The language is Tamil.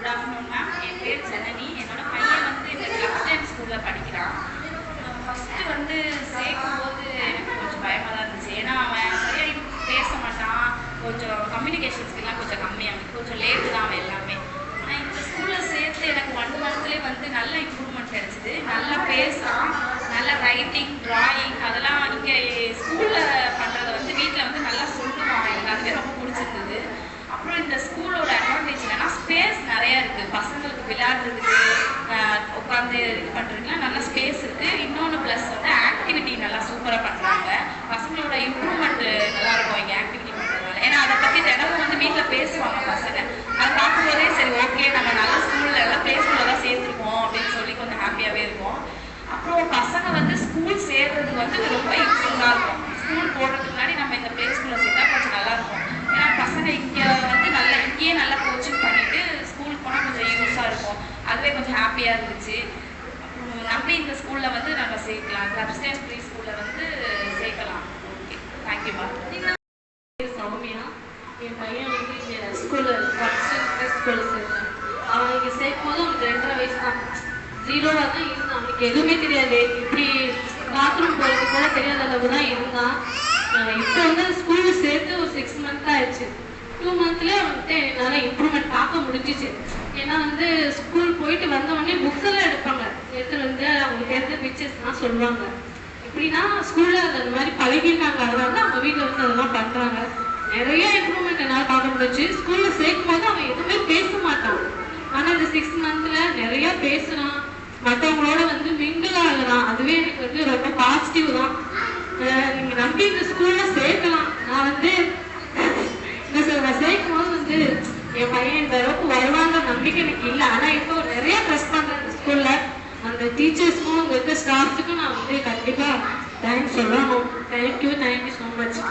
Good afternoon ma'am. என் பேர் ஜனனி. என்னோட பையன் வந்து இந்த கிளப் டைம் ஸ்கூலில் படிக்கிறான். ஃபஸ்ட்டு வந்து சேர்க்கும்போது எனக்கு கொஞ்சம் பயமாக தான் இருந்துச்சு. ஏன்னா அவன் சரியாக பேச மாட்டான், கொஞ்சம் கம்யூனிகேஷன் ஸ்கில்லாம் கொஞ்சம் கம்மியாக, கொஞ்சம் லேட்டு தான் அவன் எல்லாமே. ஆனால் இந்த ஸ்கூலில் சேர்த்து எனக்கு 1 மந்த்லேயே வந்து நல்ல இம்ப்ரூவ்மெண்ட் கிடச்சிது. நல்லா பேசுகிறான், நல்ல ரைட்டிங், ட்ராயிங் அதெல்லாம் இங்கே ஸ்கூலில் பண்ணுறதை வந்து வீட்டில் வந்து நல்லா சொல்லுவான். எனக்கு அதுவே ரொம்ப பிடிச்சிருந்தது. அப்புறம் இந்த ஸ்கூலோட அட்வான்டேஜ் என்னன்னா ஸ்பேஸ் நிறையா இருக்குது. பசங்களுக்கு விளையாடுறதுக்கு உட்காந்து இது பண்ணுறதுக்குலாம் நல்லா ஸ்பேஸ் இருக்குது. இன்னொன்று ப்ளஸ் வந்து ஆக்டிவிட்டி நல்லா சூப்பராக பண்ணுறாங்க. பசங்களோட இம்ப்ரூவ்மெண்ட் நல்லாயிருக்கும் இங்கே ஆக்டிவிட்டி பண்ணுறதுனால. ஏன்னா அதை பற்றி தினமும் வந்து வீட்டில் பேசுவாங்க பசங்க. அதை பார்க்கும்போதே சரி ஓகே நம்ம நல்ல ஸ்கூலில் எல்லாம் ப்ளே ஸ்கூலில் தான் சேர்த்துருக்கோம் அப்படின்னு சொல்லி கொஞ்சம் ஹாப்பியாகவே இருக்கும். அப்புறம் பசங்க வந்து ஸ்கூல் சேர்றதுக்கு வந்து ரொம்ப யூஸ்ஃபுல்லாக இருக்கும். ஸ்கூல் போடுறதுக்கு முன்னாடி நம்ம இந்த ப்ளே ஸ்கூலில் சேர்த்தா கொஞ்சம் நல்லாயிருக்கும். ஏன்னா பசங்க இங்கே வந்து இங்கேயே நல்லா கோச்சிங் பண்ணிவிட்டு ஸ்கூலுக்கு போனால் கொஞ்சம் யூஸாக இருக்கும். அதுவே கொஞ்சம் ஹாப்பியாக இருந்துச்சு. அப்புறம் நம்பி இந்த ஸ்கூலில் வந்து நம்ம சேர்க்கலாம். கிளப் டைம் ப்ரீ ஸ்கூலில் வந்து சேர்க்கலாம். Okay, thank you ma'am. சௌமியா. என் பையன் வந்து இங்கே ஸ்கூலில் ஸ்கூலில் சேர்த்தான். அவன் இங்கே சேர்க்கும் போது அவனுக்கு 2.5 வயசு தான். 0வாக தான் இருந்தான். அவனுக்கு எதுவுமே தெரியாது. இப்படி பாத்ரூம் போகிறது கூட தெரியாத அளவு தான் இருந்தான். இப்போ வந்து ஸ்கூலில் சேர்த்து ஒரு 6 மந்த் ஆயிடுச்சு. 2 மந்த்லேயே அவன்கிட்ட என்னால் இம்ப்ரூவ்மெண்ட் பார்க்க முடிஞ்சிச்சு. ஏன்னா வந்து ஸ்கூல் போயிட்டு வந்தவொடனே புக்ஸ் எல்லாம் எடுப்பாங்க. எடுத்துகிட்டு வந்து அவங்களுக்கு தெரிஞ்ச பிக்சர்ஸ்லாம் சொல்லுவாங்க. எப்படின்னா ஸ்கூலில் அந்த மாதிரி பழகிருக்காங்க. அதனால அவங்க வீட்டில் வந்து அதெல்லாம் பண்ணுறாங்க. நிறைய இம்ப்ரூவ்மெண்ட் என்னால் பார்க்க முடிஞ்சு. ஸ்கூலில் சேர்க்கும் போது அவன் எதுவுமே பேச மாட்டான். ஆனால் இந்த 6 மந்த்தில் நிறையா பேசுகிறான். மற்றவங்களோட வந்து மிங்கிள் ஆகுறான். அதுவே எனக்கு வந்து ரொம்ப பாசிட்டிவ் தான். நீங்கள் நம்பி இந்த ஸ்கூலில் சேர்க்கலாம். நான் வந்து நான் சேர்க்கும் போது வந்து என் பையன் இந்த அளவுக்கு வருவாங்க நம்பிக்கை எனக்கு இல்லை. ஆனால் இப்போ நிறைய ட்ரெஸ்ட் பண்ணுறேன் இந்த ஸ்கூலில். அந்த டீச்சர்ஸ்க்கும் அங்கே இருக்க ஸ்டாஃப்ஸுக்கும் நான் வந்து கண்டிப்பாக தேங்க்ஸ் சொல்லணும். Thank you so much.